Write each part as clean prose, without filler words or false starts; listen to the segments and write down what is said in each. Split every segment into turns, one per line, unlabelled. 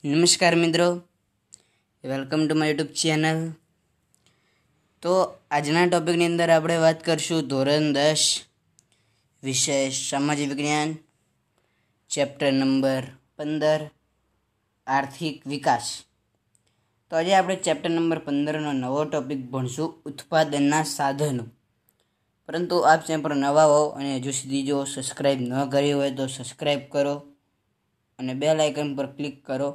નમસ્કાર મિત્રો, welcome to my YouTube channel. તો આજના ટોપિકની અંદર આપણે વાત કરશું ધોરણ 10 વિષય સામાજિક વિજ્ઞાન, ચેપ્ટર નંબર 15 આર્થિક વિકાસ. તો આજે આપણે ચેપ્ટર નંબર 15નો નવો ટોપિક ભણશું, ઉત્પાદનના સાધનો. પરંતુ આપ ચેનલ પર નવા હો અને હજુ સુધી જો સબસ્ક્રાઈબ ન કરી હોય તો સબસ્ક્રાઈબ કરો અને બેલ આઇકન પર ક્લિક કરો,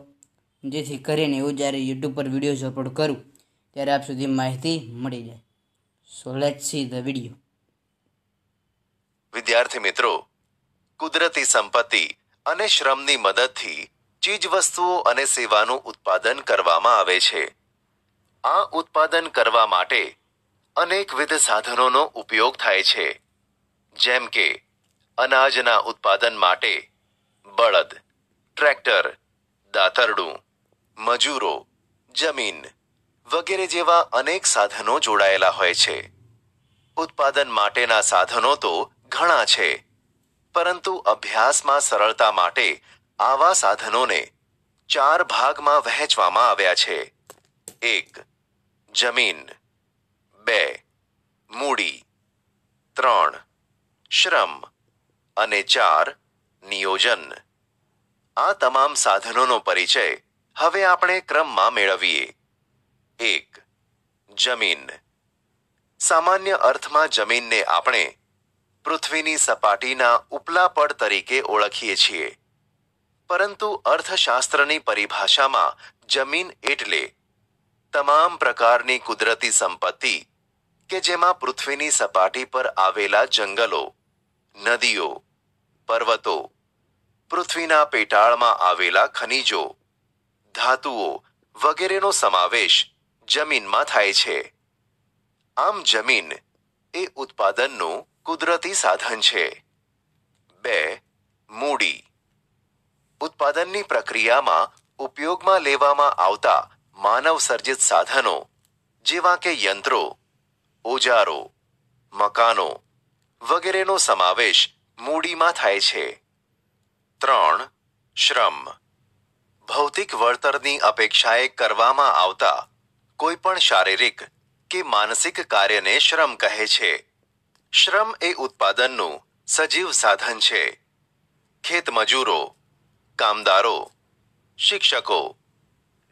જેથી કરીને હું જ્યારે યુટ્યુબ પર વિડીયોઝ અપલોડ કરું ત્યારે આપ સુધી માહિતી મળી જાય. So let's see the video.
વિદ્યાર્થી મિત્રો, કુદરતી સંપત્તિ અને શ્રમની મદદથી ચીજવસ્તુઓ અને સેવાનું ઉત્પાદન કરવામાં આવે છે. આ ઉત્પાદન કરવા માટે અનેકવિધ સાધનોનો ઉપયોગ થાય છે, જેમ કે અનાજના ઉત્પાદન માટે બળદ, ટ્રેક્ટર, દાતરડું, મજૂરો, જમીન વગેરે જેવા અનેક સાધનો જોડાયેલા હોય છે. ઉત્પાદન માટેના સાધનો તો ઘણા છે, પરંતુ અભ્યાસમાં સરળતા માટે આવા સાધનોને 4 ભાગમાં વહેંચવામાં આવ્યા છે. 1. જમીન, 2. મૂડી, 3. શ્રમ અને 4. નિયોજન. આ તમામ સાધનોનો પરિચય હવે આપણે ક્રમમાં મેળવીએ. 1. જમીન. સામાન્ય અર્થમાં જમીનને આપણે પૃથ્વીની સપાટીના ઉપલા પડ તરીકે ઓળખીએ છીએ, પરંતુ અર્થશાસ્ત્રની પરિભાષામાં જમીન એટલે તમામ પ્રકારની કુદરતી સંપત્તિ કે જેમાં પૃથ્વીની સપાટી પર આવેલા જંગલો, નદીઓ, પર્વતો, પૃથ્વીના પેટાળમાં આવેલા ખનિજો, ધાતુઓ વગેરેનો સમાવેશ જમીનમાં થાય છે. આમ જમીન એ ઉત્પાદનનું કુદરતી સાધન છે. 2. મૂડી. ઉત્પાદનની પ્રક્રિયામાં ઉપયોગમાં લેવામાં આવતા માનવ સર્જિત સાધનો જેવા કે યંત્રો, ઓજારો, મકાનો વગેરેનો સમાવેશ મૂડીમાં થાય છે. 3. શ્રમ. ભૌતિક વળતરની અપેક્ષાએ કરવામાં આવતા કોઈ પણ શારીરિક કે માનસિક કાર્યને શ્રમ કહે છે. શ્રમ એ ઉત્પાદનનું સજીવ સાધન છે. ખેત મજૂરો, કામદારો, શિક્ષકો,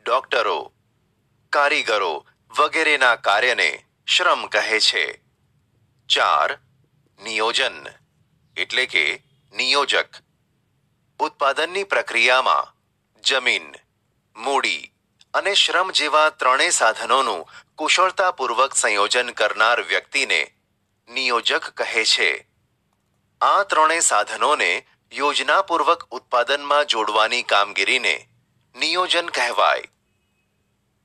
ડોક્ટરો, કારીગરો વગેરેના કાર્યને શ્રમ કહે છે. 4. નિયોજન એટલે કે નિયોજક. ઉત્પાદનની પ્રક્રિયામાં જમીન, મૂડી અને શ્રમ જેવા ત્રણેય સાધનોનું કુશળતાપૂર્વક સંયોજન કરનાર વ્યક્તિને નિયોજક કહે છે. આ ત્રણેય સાધનોને યોજનાપૂર્વક ઉત્પાદનમાં જોડવાની કામગીરીને નિયોજન કહેવાય.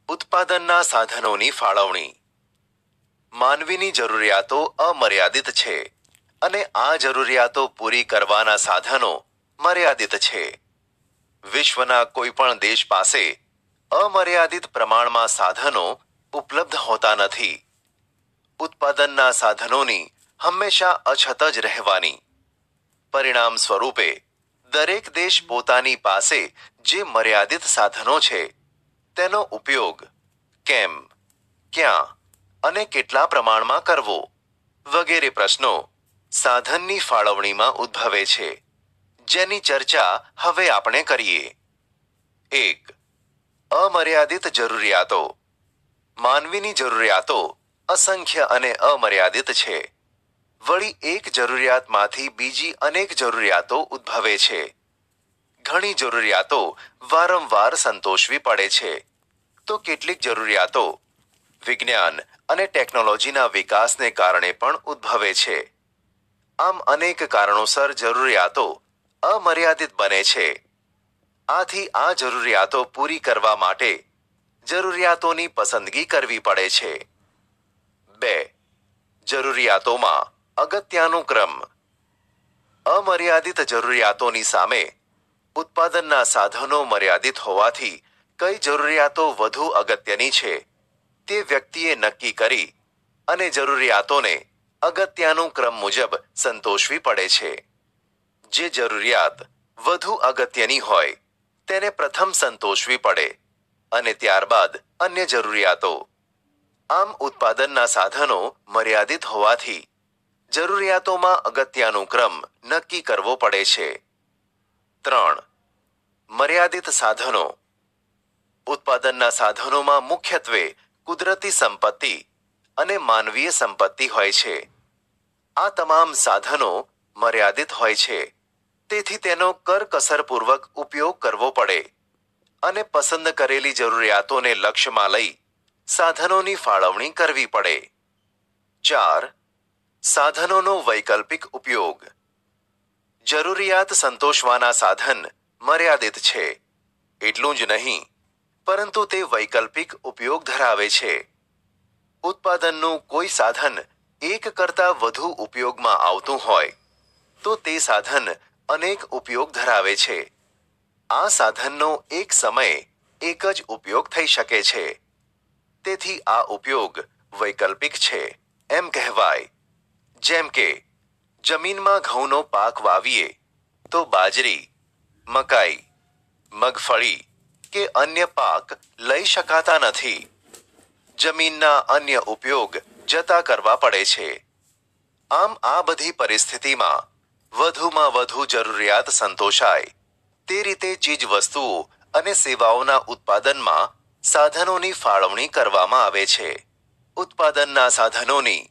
ઉત્પાદનના સાધનોની ફાળવણી. માનવીની જરૂરિયાતો અમર્યાદિત છે અને આ જરૂરિયાતો પૂરી કરવાના સાધનો મર્યાદિત છે. વિશ્વના કોઈ પણ દેશ પાસે અમર્યાદિત પ્રમાણમાં સાધનો ઉપલબ્ધ હોતા નથી. ઉત્પાદનના સાધનોની હંમેશા અછત જ રહેવાની. પરિણામ સ્વરૂપે દરેક દેશ પોતાની પાસે જે મર્યાદિત સાધનો છે તેનો ઉપયોગ કેમ, ક્યાં અને કેટલા પ્રમાણમાં કરવો વગેરે પ્રશ્નો સાધનની ફાળવણીમાં ઉદ્ભવે છે, જેની ચર્ચા હવે આપણે કરીએ. 1. અમર્યાદિત જરૂરિયાતો. માનવીની જરૂરિયાતો અસંખ્ય અને અમર્યાદિત છે. વળી એક જરૂરિયાતમાંથી બીજી અનેક જરૂરિયાતો ઉદ્ભવે છે. ઘણી જરૂરિયાતો વારંવાર સંતોષવી પડે છે, તો કેટલીક જરૂરિયાતો વિજ્ઞાન અને ટેકનોલોજીના વિકાસને કારણે પણ ઉદ્ભવે છે. આમ અનેક કારણોસર જરૂરિયાતો અમર્યાદિત બને છે. આથી આ જરૂરિયાતો પૂરી કરવા માટે જરૂરિયાતોની પસંદગી કરવી પડે છે. 2. જરૂરિયાતોમાં અગત્યનો ક્રમ. અમર્યાદિત જરૂરિયાતોની સામે ઉત્પાદનના સાધનો મર્યાદિત હોવાથી કઈ જરૂરિયાતો વધુ અગત્યની છે તે વ્યક્તિએ નક્કી કરી અને જરૂરિયાતોને અગત્યનું ક્રમ મુજબ સંતોષવી પડે છે. જે જરૂરિયાત વધુ અગત્યની હોય તેને પ્રથમ સંતોષવી પડે અને ત્યારબાદ અન્ય જરૂરિયાતો. આમ ઉત્પાદનના સાધનો મર્યાદિત હોવાથી જરૂરિયાતોમાં અગત્યનો ક્રમ નક્કી કરવો પડે છે. 3. મર્યાદિત સાધનો. ઉત્પાદનના સાધનોમાં મુખ્યત્વે કુદરતી સંપત્તિ અને માનવીય સંપત્તિ હોય છે. આ તમામ સાધનો મર્યાદિત હોય છે, તેથી તેનો કરકસરપૂર્વક ઉપયોગ કરવો પડે અને પસંદ કરેલી જરૂરિયાતોને લક્ષ્યમાં લઈ સાધનોની ફાળવણી કરવી પડે. 4. સાધનોનો વૈકલ્પિક ઉપયોગ. જરૂરિયાત સંતોષવાના સાધન મર્યાદિત છે. એટલું જ નહીં, પરંતુ તે વૈકલ્પિક ઉપયોગ ધરાવે છે. ઉત્પાદનનું કોઈ સાધન એક કરતાં વધુ ઉપયોગમાં આવતું હોય તો તે સાધન અનેક ઉપયોગ ધરાવે છે. આ સાધનનો એક સમયે એક જ ઉપયોગ થઈ શકે છે. તેથી આ ઉપયોગ વૈકલ્પિક છે એમ કહેવાય. જેમ કે જમીનમાં ઘઉંનો પાક વાવીએ તો બાજરી, મકાઈ, મગફળી કે અન્ય પાક લઈ શકાતા નથી. જમીનના અન્ય ઉપયોગ જતા કરવા પડે છે. આમ આ બધી પરિસ્થિતિમાં વધુમાં વધુ જરૂરિયાત સંતોષાય તે રીતે ચીજવસ્તુઓ અને સેવાઓના ઉત્પાદનમાં સાધનોની ફાળવણી કરવામાં આવે છે. ઉત્પાદનના સાધનોની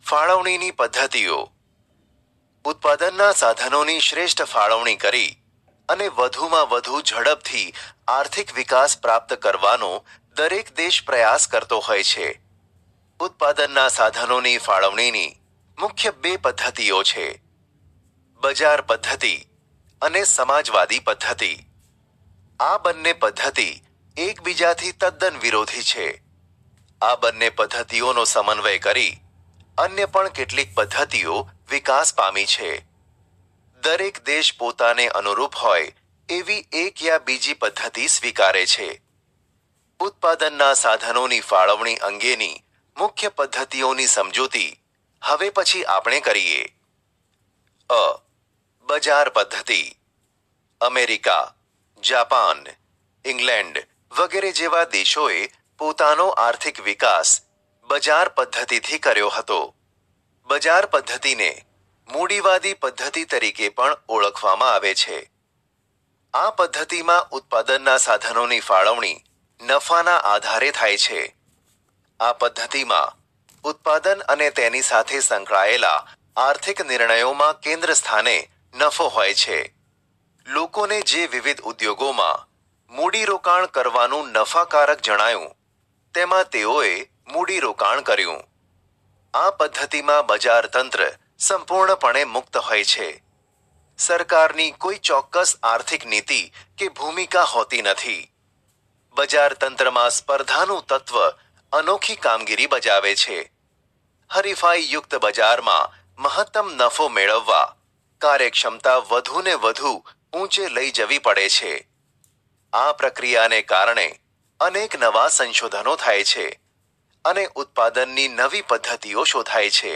ફાળવણીની પદ્ધતિઓ. ઉત્પાદનના સાધનોની શ્રેષ્ઠ ફાળવણી કરી અને વધુમાં વધુ ઝડપથી આર્થિક વિકાસ પ્રાપ્ત કરવાનો દરેક દેશ પ્રયાસ કરતો હોય છે. ઉત્પાદનના સાધનોની ફાળવણીની મુખ્ય 2 પદ્ધતિઓ છે: બજાર પદ્ધતિ અને સમાજવાદી પદ્ધતિ. આ બંને પદ્ધતિ એકબીજાથી તદ્દન વિરોધી છે. આ બંને પદ્ધતિઓનો સમન્વય કરી અન્ય પણ કેટલીક પદ્ધતિઓ વિકાસ પામી છે. દરેક દેશ પોતાને અનુરૂપ હોય એવી એક યા બીજી પદ્ધતિ સ્વીકારે છે. ઉત્પાદનના સાધનોની ફાળવણી અંગેની મુખ્ય પદ્ધતિઓની સમજૂતી હવે પછી આપણે કરીએ. અ. બજાર પદ્ધતિ. અમેરિકા, જાપાન, ઇંગ્લેન્ડ વગેરે જેવા દેશોએ પોતાનો આર્થિક વિકાસ બજાર પદ્ધતિથી કર્યો હતો. બજાર પદ્ધતિને મૂડીવાદી પદ્ધતિ તરીકે પણ ઓળખવામાં આવે છે. આ પદ્ધતિમાં ઉત્પાદનના સાધનોની ફાળવણી નફાના આધારે થાય છે. આ પદ્ધતિમાં ઉત્પાદન અને તેની સાથે સંકળાયેલા આર્થિક નિર્ણયોમાં કેન્દ્ર સ્થાને નફો હોય છે. લોકોને જે વિવિધ ઉદ્યોગોમાં મૂડીરોકાણ કરવાનું નફાકારક જણાયું તેમાં તેઓએ મૂડીરોકાણ કર્યું. આ પદ્ધતિમાં બજાર તંત્ર સંપૂર્ણપણે મુક્ત હોય છે. સરકારની કોઈ ચોક્કસ આર્થિક નીતિ કે ભૂમિકા હોતી નથી. બજાર તંત્રમાં સ્પર્ધાનું તત્વ અનોખી કામગીરી બજાવે છે. હરીફાઈયુક્ત બજારમાં મહત્તમ નફો મેળવવા કાર્યક્ષમતા વધુને વધુ ઊંચે લઈ જવી પડે છે. આ પ્રક્રિયાને કારણે અનેક નવા સંશોધનો થાય છે અને ઉત્પાદનની નવી પદ્ધતિઓ શોધાય છે,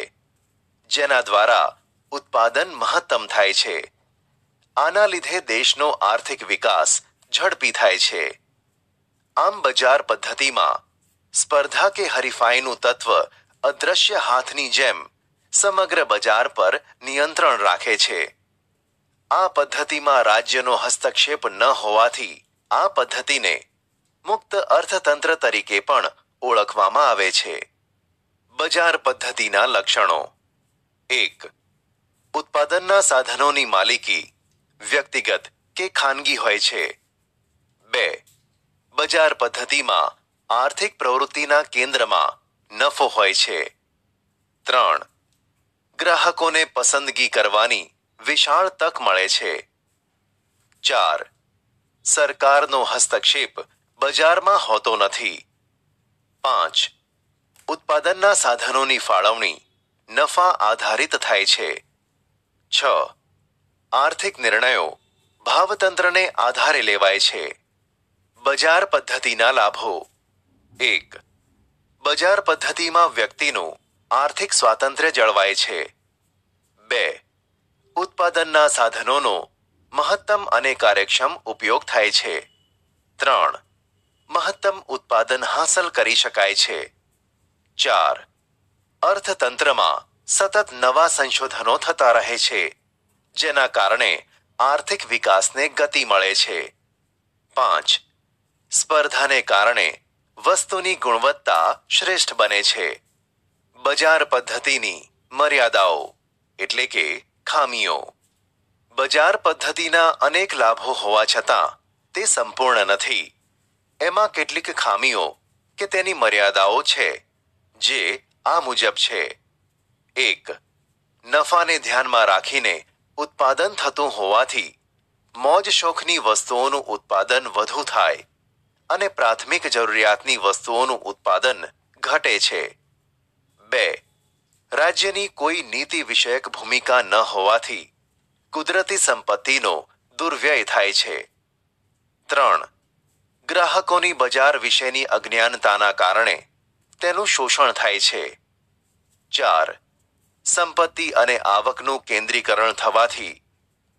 જેના દ્વારા ઉત્પાદન મહત્તમ થાય છે. આના લીધે દેશનો આર્થિક વિકાસ ઝડપી થાય છે. આમ બજાર પદ્ધતિમાં સ્પર્ધા કે હરીફાઈનું તત્વ અદ્રશ્ય હાથની જેમ સમગ્ર બજાર પર નિયંત્રણ રાખે છે. આ પદ્ધતિમાં રાજ્યનો હસ્તક્ષેપ ન હોવાથી આ પદ્ધતિને મુક્ત અર્થતંત્ર તરીકે પણ ઓળખવામાં આવે છે. બજાર પદ્ધતિના લક્ષણો. 1. ઉત્પાદનના સાધનોની માલિકી વ્યક્તિગત કે ખાનગી હોય છે. 2. બજાર પદ્ધતિમાં આર્થિક પ્રવૃત્તિના કેન્દ્રમાં નફો હોય છે. 3. ગ્રાહકોને પસંદગી કરવાની વિશાળ તક મળે છે. 4. સરકારનો હસ્તક્ષેપ બજારમાં હોતો નથી. 5. ઉત્પાદનના સાધનોની ફાળવણી નફા આધારિત થાય છે. 6. આર્થિક નિર્ણયો ભાવતંત્રને આધારે લેવાય છે. બજાર પદ્ધતિના લાભો. 1. બજાર પદ્ધતિમાં વ્યક્તિનું આર્થિક સ્વાતંત્ર્ય જળવાય છે. 2. ઉત્પાદનના સાધનોનો મહત્તમ અને કાર્યક્ષમ ઉપયોગ થાય છે. મહત્તમ ઉત્પાદન હાંસલ કરી શકાય છે. 4. અર્થતંત્રમાં સતત નવા સંશોધનો થતા રહે છે, જેના કારણે આર્થિક વિકાસને ગતિ મળે છે. 5. સ્પર્ધાને કારણે વસ્તુની ગુણવત્તા શ્રેષ્ઠ બને છે. બજાર પદ્ધતિની મર્યાદાઓ એટલે કે ખામીઓ. બજાર પદ્ધતિના અનેક લાભો હોવા છતાં તે સંપૂર્ણ નથી. એમાં કેટલીક ખામીઓ કે તેની મર્યાદાઓ છે, જે આ મુજબ છે. 1. નફાને ધ્યાનમાં રાખીને ઉત્પાદન થતું હોવાથી મોજ શોખની વસ્તુઓનું ઉત્પાદન વધુ થાય અને પ્રાથમિક જરૂરિયાતની વસ્તુઓનું ઉત્પાદન ઘટે છે. 2. રાજ્યની કોઈ નીતિ વિષયક ભૂમિકા ન હોવાથી કુદરતી સંપત્તિનો દુર્વ્યય થાય છે. 3. ગ્રાહકોની બજાર વિશેની અજ્ઞાનતાના કારણે તેનું શોષણ થાય છે. 4. સંપત્તિ અને આવકનું કેન્દ્રીકરણ થવાથી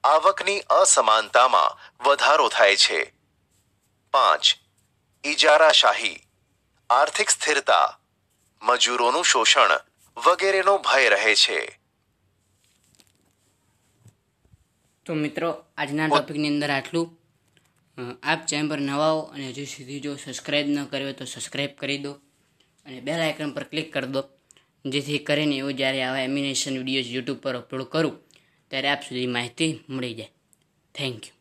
આવકની અસમાનતામાં વધારો થાય છે. 5. ઇજારાશાહી, આર્થિક સ્થિરતા, મજૂરોનું શોષણ વગેરેનો ભય રહે છે.
તો મિત્રો, આજના ટોપિકની અંદર આટલું. આપ ચેનલ પર નવા હો અને હજુ સુધી જો સબસ્ક્રાઈબ ન કર્યો તો સબસ્ક્રાઈબ કરી દો અને બેલ આઇકન પર ક્લિક કરી દો, જેથી કરીને એવું જ્યારે આવા એનિમેશન વિડીયોઝ યુટ્યુબ પર અપલોડ કરું ત્યારે આપ સુધી માહિતી મળી જાય. Thank you.